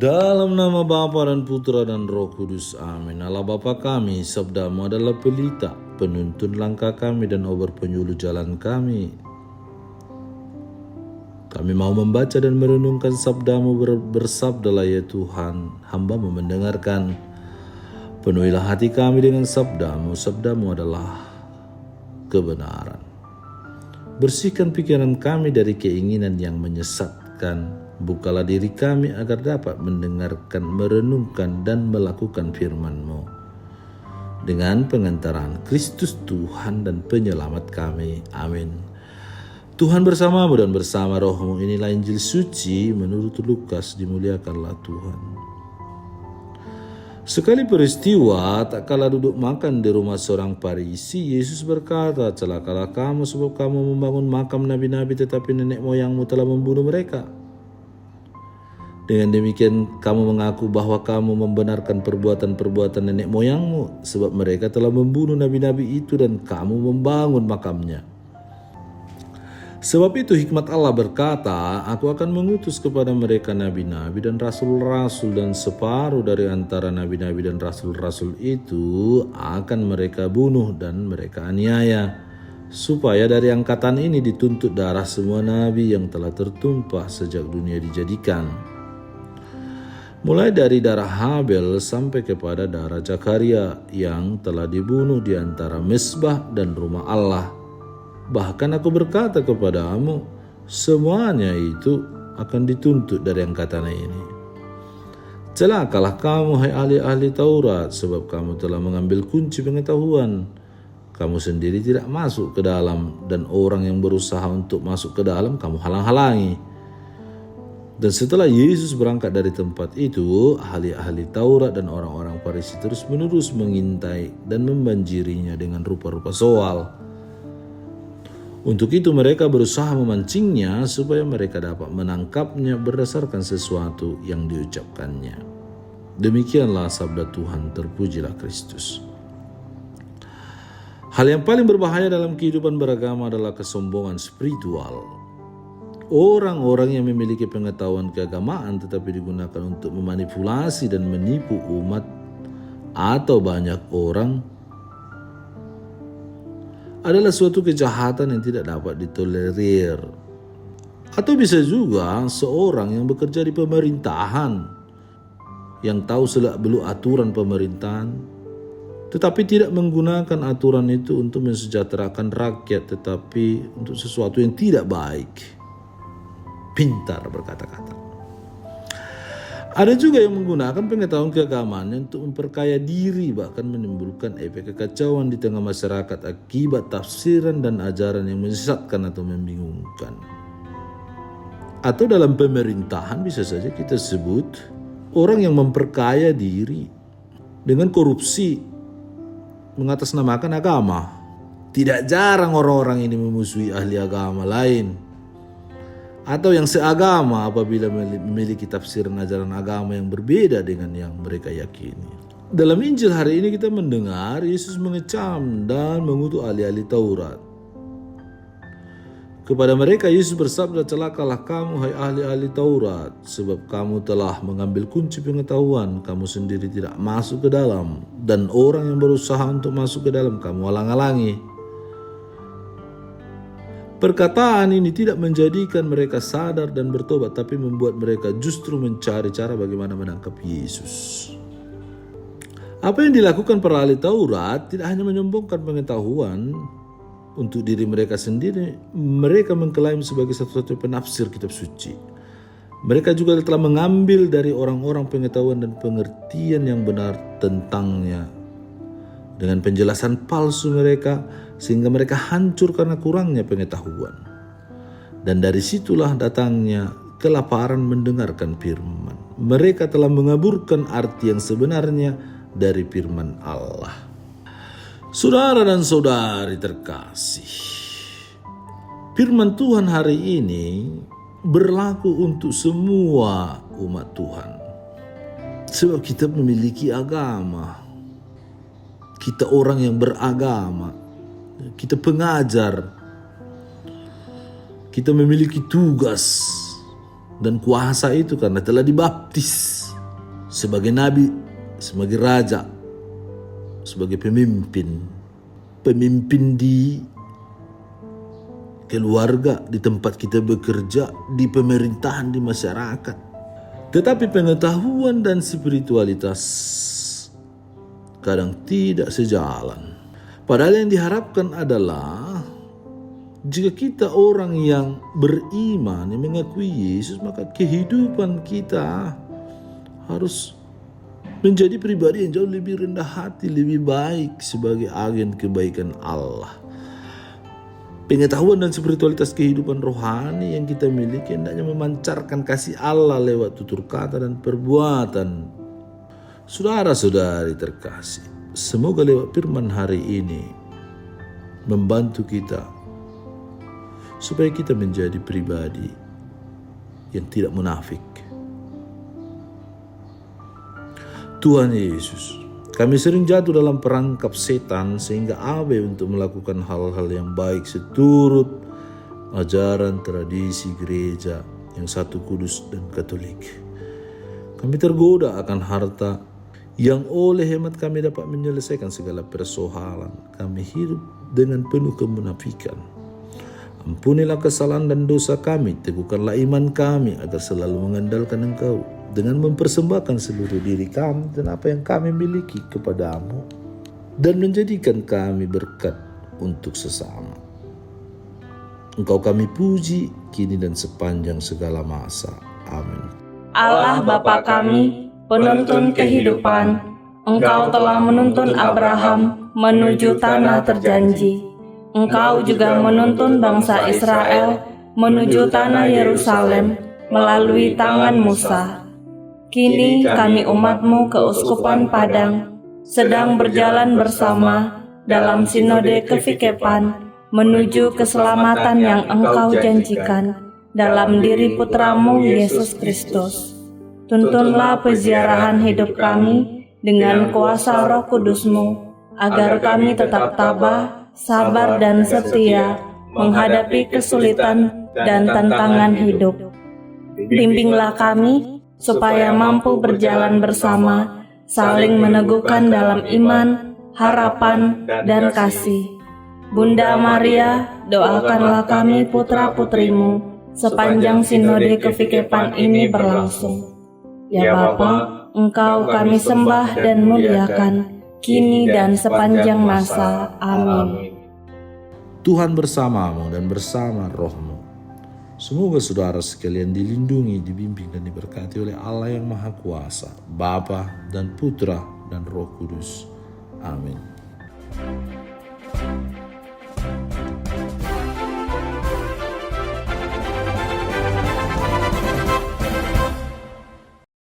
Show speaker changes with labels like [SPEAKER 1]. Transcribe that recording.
[SPEAKER 1] Dalam nama Bapa dan Putra dan Roh Kudus, amin. Allah Bapa kami, sabdamu adalah pelita, penuntun langkah kami dan obat penyuluh jalan kami. Kami mau membaca dan merenungkan sabdamu, bersabdalah ya Tuhan, hamba-Mu mendengarkan. Penuhilah hati kami dengan sabdamu, sabdamu adalah kebenaran. Bersihkan pikiran kami dari keinginan yang menyesatkan. Bukalah diri kami agar dapat mendengarkan, merenungkan, dan melakukan firman-Mu. Dengan pengantaran Kristus Tuhan dan Penyelamat kami. Amin. Tuhan bersamamu dan bersama rohmu. Inilah Injil suci menurut Lukas. Dimuliakanlah Tuhan. Sekali peristiwa, tak kala duduk makan di rumah seorang Farisi, Yesus berkata, celakalah kamu sebab kamu membangun makam nabi-nabi, tetapi nenek moyangmu telah membunuh mereka. Dengan demikian kamu mengaku bahwa kamu membenarkan perbuatan-perbuatan nenek moyangmu, sebab mereka telah membunuh nabi-nabi itu dan kamu membangun makamnya. Sebab itu hikmat Allah berkata, aku akan mengutus kepada mereka nabi-nabi dan rasul-rasul, dan separuh dari antara nabi-nabi dan rasul-rasul itu akan mereka bunuh dan mereka aniaya, supaya dari angkatan ini dituntut darah semua nabi yang telah tertumpah sejak dunia dijadikan. Mulai dari darah Habel sampai kepada darah Zakaria yang telah dibunuh di antara mezbah dan rumah Allah. Bahkan aku berkata kepadamu, semuanya itu akan dituntut dari angkatan ini. Celakalah kamu, hai ahli-ahli Taurat, sebab kamu telah mengambil kunci pengetahuan. Kamu sendiri tidak masuk ke dalam, dan orang yang berusaha untuk masuk ke dalam kamu halang-halangi. Dan setelah Yesus berangkat dari tempat itu, ahli-ahli Taurat dan orang-orang Farisi terus-menerus mengintai dan membanjirinya dengan rupa-rupa soal. Untuk itu mereka berusaha memancingnya supaya mereka dapat menangkapnya berdasarkan sesuatu yang diucapkannya. Demikianlah sabda Tuhan, terpujilah Kristus. Hal yang paling berbahaya dalam kehidupan beragama adalah kesombongan spiritual. Orang-orang yang memiliki pengetahuan keagamaan tetapi digunakan untuk memanipulasi dan menipu umat atau banyak orang adalah suatu kejahatan yang tidak dapat ditolerir. Atau bisa juga seorang yang bekerja di pemerintahan, yang tahu selak-beluk aturan pemerintahan, tetapi tidak menggunakan aturan itu untuk mensejahterakan rakyat, tetapi untuk sesuatu yang tidak baik. Pintar berkata-kata. Ada juga yang menggunakan pengetahuan keagamaan untuk memperkaya diri, bahkan menimbulkan efek kekacauan di tengah masyarakat akibat tafsiran dan ajaran yang menyesatkan atau membingungkan. Atau dalam pemerintahan bisa saja kita sebut orang yang memperkaya diri dengan korupsi, mengatasnamakan agama. Tidak jarang orang-orang ini memusuhi ahli agama lain atau yang seagama apabila memiliki tafsiran ajaran agama yang berbeda dengan yang mereka yakini. Dalam Injil hari ini kita mendengar Yesus mengecam dan mengutuk ahli-ahli Taurat. Kepada mereka Yesus bersabda, celakalah kamu hai ahli-ahli Taurat, sebab kamu telah mengambil kunci pengetahuan, kamu sendiri tidak masuk ke dalam, dan orang yang berusaha untuk masuk ke dalam kamu halang-halangi. Perkataan ini tidak menjadikan mereka sadar dan bertobat, tapi membuat mereka justru mencari cara bagaimana menangkap Yesus. Apa yang dilakukan para ahli Taurat tidak hanya menyombongkan pengetahuan untuk diri mereka sendiri, mereka mengklaim sebagai satu-satunya penafsir kitab suci. Mereka juga telah mengambil dari orang-orang pengetahuan dan pengertian yang benar tentangnya dengan penjelasan palsu mereka, sehingga mereka hancur karena kurangnya pengetahuan. Dan dari situlah datangnya kelaparan mendengarkan firman. Mereka telah mengaburkan arti yang sebenarnya dari firman Allah. Saudara dan saudari terkasih, firman Tuhan hari ini berlaku untuk semua umat Tuhan. Sebab kita memiliki agama. Kita orang yang beragama. Kita pengajar, kita memiliki tugas dan kuasa itu karena telah dibaptis. sebagai nabi, sebagai raja, sebagai pemimpin di keluarga, di tempat kita bekerja, di pemerintahan, di masyarakat. Tetapi pengetahuan dan spiritualitas kadang tidak sejalan. Padahal yang diharapkan adalah jika kita orang yang beriman, yang mengakui Yesus, maka kehidupan kita harus menjadi pribadi yang jauh lebih rendah hati, lebih baik sebagai agen kebaikan Allah. Pengetahuan dan spiritualitas kehidupan rohani yang kita miliki hendaknya memancarkan kasih Allah lewat tutur kata dan perbuatan. Saudara-saudari terkasih, semoga lewat firman hari ini membantu kita supaya kita menjadi pribadi yang tidak munafik. Tuhan Yesus, kami sering jatuh dalam perangkap setan sehingga abai untuk melakukan hal-hal yang baik seturut ajaran tradisi gereja yang satu kudus dan Katolik. Kami tergoda akan harta yang oleh hemat kami dapat menyelesaikan segala persoalan. Kami hidup dengan penuh kemunafikan. Ampunilah kesalahan dan dosa kami, teguhkanlah iman kami agar selalu mengandalkan Engkau dengan mempersembahkan seluruh diri kami dan apa yang kami miliki kepadamu, dan menjadikan kami berkat untuk sesama. Engkau kami puji kini dan sepanjang segala masa. Amin.
[SPEAKER 2] Allah Bapa kami, penuntun kehidupan, Engkau telah menuntun Abraham menuju tanah terjanji. Engkau juga menuntun bangsa Israel menuju tanah Yerusalem melalui tangan Musa. Kini kami umat-Mu keuskupan Padang sedang berjalan bersama dalam sinode kefikepan menuju keselamatan yang Engkau janjikan dalam diri Putra-Mu Yesus Kristus. Tuntunlah peziarahan hidup kami dengan kuasa Roh Kudus-Mu, agar kami tetap tabah, sabar dan setia menghadapi kesulitan dan tantangan hidup. Bimbinglah kami supaya mampu berjalan bersama, saling meneguhkan dalam iman, harapan, dan kasih. Bunda Maria, doakanlah kami putra-putrimu sepanjang sinode kefikepan ini berlangsung. Ya Bapa, Engkau kami sembah dan muliakan, kini dan sepanjang masa. Amin.
[SPEAKER 1] Tuhan bersamamu dan bersama rohmu. Semoga saudara sekalian dilindungi, dibimbing dan diberkati oleh Allah yang Maha Kuasa, Bapa dan Putra dan Roh Kudus. Amin.